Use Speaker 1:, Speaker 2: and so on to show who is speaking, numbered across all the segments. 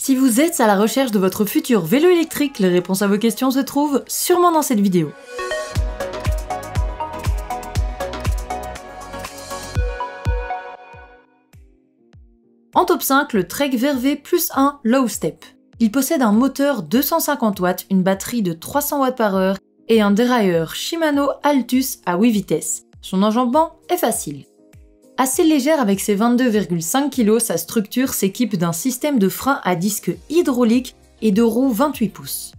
Speaker 1: Si vous êtes à la recherche de votre futur vélo électrique, les réponses à vos questions se trouvent sûrement dans cette vidéo. En top 5, le Trek Vervé Plus 1 Low Step. Il possède un moteur 250 watts, une batterie de 300 watts par heure et un dérailleur Shimano Altus à 8 vitesses. Son enjambement est facile. Assez légère avec ses 22,5 kg, sa structure s'équipe d'un système de frein à disque hydraulique et de roues 28 pouces.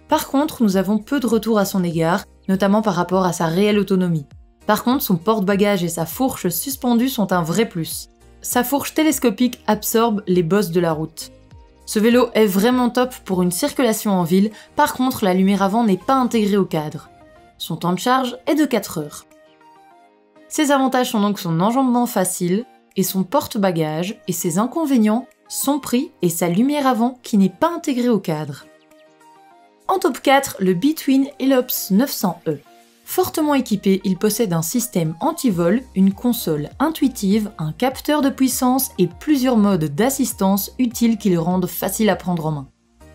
Speaker 1: Par contre, nous avons peu de retours à son égard, notamment par rapport à sa réelle autonomie. Par contre, son porte-bagages et sa fourche suspendue sont un vrai plus. Sa fourche télescopique absorbe les bosses de la route. Ce vélo est vraiment top pour une circulation en ville, par contre la lumière avant n'est pas intégrée au cadre. Son temps de charge est de 4 heures. Ses avantages sont donc son enjambement facile et son porte-bagages, et ses inconvénients, son prix et sa lumière avant qui n'est pas intégrée au cadre. En top 4, le Between Elops 900E. Fortement équipé, il possède un système anti-vol, une console intuitive, un capteur de puissance et plusieurs modes d'assistance utiles qui le rendent facile à prendre en main.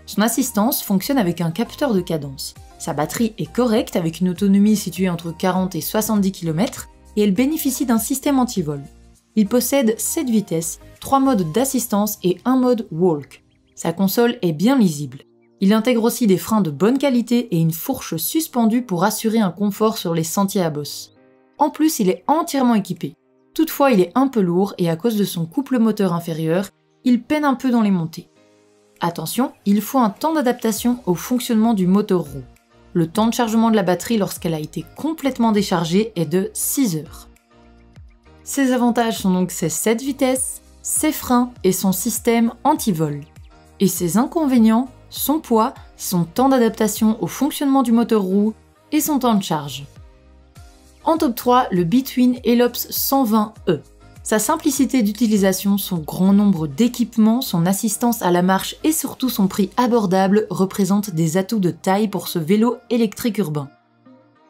Speaker 1: Son assistance fonctionne avec un capteur de cadence. Sa batterie est correcte avec une autonomie située entre 40 et 70 km et elle bénéficie d'un système anti-vol. Il possède 7 vitesses, 3 modes d'assistance et un mode walk. Sa console est bien lisible. Il intègre aussi des freins de bonne qualité et une fourche suspendue pour assurer un confort sur les sentiers à bosses. En plus, il est entièrement équipé. Toutefois, il est un peu lourd et à cause de son couple moteur inférieur, il peine un peu dans les montées. Attention, il faut un temps d'adaptation au fonctionnement du moteur roue. Le temps de chargement de la batterie lorsqu'elle a été complètement déchargée est de 6 heures. Ses avantages sont donc ses 7 vitesses, ses freins et son système anti-vol. Et ses inconvénients, son poids, son temps d'adaptation au fonctionnement du moteur roue et son temps de charge. En top 3, le Between Elops 120E. Sa simplicité d'utilisation, son grand nombre d'équipements, son assistance à la marche et surtout son prix abordable représentent des atouts de taille pour ce vélo électrique urbain.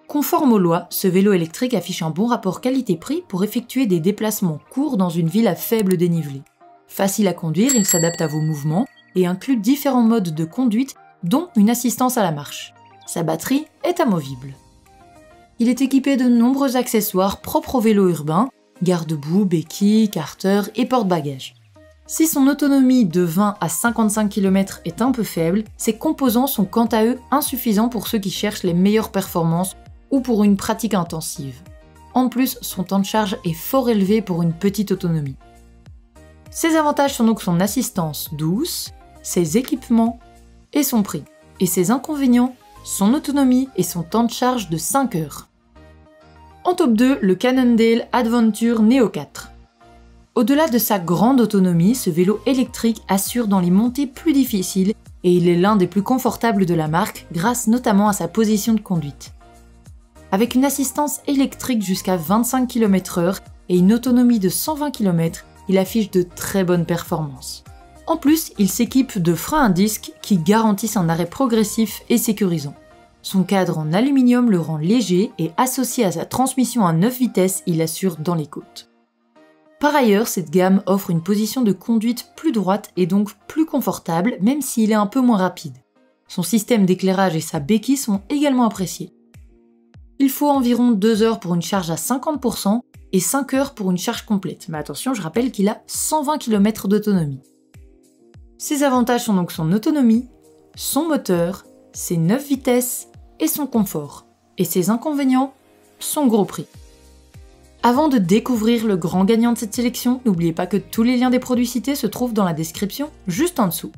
Speaker 1: Conforme aux lois, ce vélo électrique affiche un bon rapport qualité-prix pour effectuer des déplacements courts dans une ville à faible dénivelé. Facile à conduire, il s'adapte à vos mouvements et inclut différents modes de conduite, dont une assistance à la marche. Sa batterie est amovible. Il est équipé de nombreux accessoires propres au vélo urbain, garde-boue, béquilles, carter et porte-bagages. Si son autonomie de 20 à 55 km est un peu faible, ses composants sont quant à eux insuffisants pour ceux qui cherchent les meilleures performances ou pour une pratique intensive. En plus, son temps de charge est fort élevé pour une petite autonomie. Ses avantages sont donc son assistance douce, ses équipements et son prix. Et ses inconvénients, son autonomie et son temps de charge de 5 heures. En top 2, le Cannondale Adventure Neo 4. Au-delà de sa grande autonomie, ce vélo électrique assure dans les montées plus difficiles et il est l'un des plus confortables de la marque grâce notamment à sa position de conduite. Avec une assistance électrique jusqu'à 25 km/h et une autonomie de 120 km, il affiche de très bonnes performances. En plus, il s'équipe de freins à disque qui garantissent un arrêt progressif et sécurisant. Son cadre en aluminium le rend léger et associé à sa transmission à 9 vitesses, il assure dans les côtes. Par ailleurs, cette gamme offre une position de conduite plus droite et donc plus confortable, même s'il est un peu moins rapide. Son système d'éclairage et sa béquille sont également appréciés. Il faut environ 2 heures pour une charge à 50% et 5 heures pour une charge complète. Mais attention, je rappelle qu'il a 120 km d'autonomie. Ses avantages sont donc son autonomie, son moteur, ses 9 vitesses et son confort. Et ses inconvénients, son gros prix. Avant de découvrir le grand gagnant de cette sélection, n'oubliez pas que tous les liens des produits cités se trouvent dans la description juste en dessous.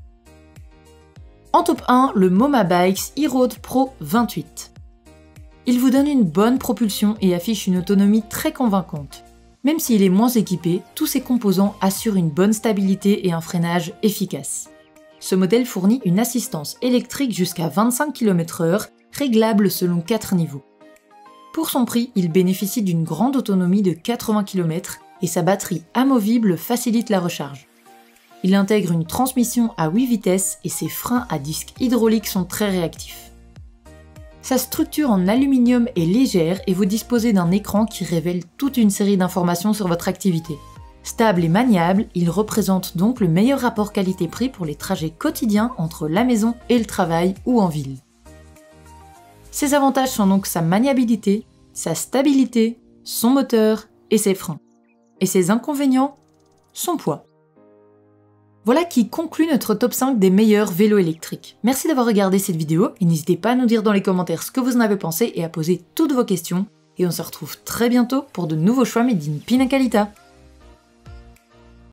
Speaker 1: En top 1, le Moma Bikes e-Road Pro 28. Il vous donne une bonne propulsion et affiche une autonomie très convaincante. Même s'il est moins équipé, tous ses composants assurent une bonne stabilité et un freinage efficace. Ce modèle fournit une assistance électrique jusqu'à 25 km/h, réglable selon 4 niveaux. Pour son prix, il bénéficie d'une grande autonomie de 80 km et sa batterie amovible facilite la recharge. Il intègre une transmission à 8 vitesses et ses freins à disque hydraulique sont très réactifs. Sa structure en aluminium est légère et vous disposez d'un écran qui révèle toute une série d'informations sur votre activité. Stable et maniable, il représente donc le meilleur rapport qualité-prix pour les trajets quotidiens entre la maison et le travail ou en ville. Ses avantages sont donc sa maniabilité, sa stabilité, son moteur et ses freins. Et ses inconvénients, son poids. Voilà qui conclut notre top 5 des meilleurs vélos électriques. Merci d'avoir regardé cette vidéo et n'hésitez pas à nous dire dans les commentaires ce que vous en avez pensé et à poser toutes vos questions. Et on se retrouve très bientôt pour de nouveaux choix made in Pina Qualità.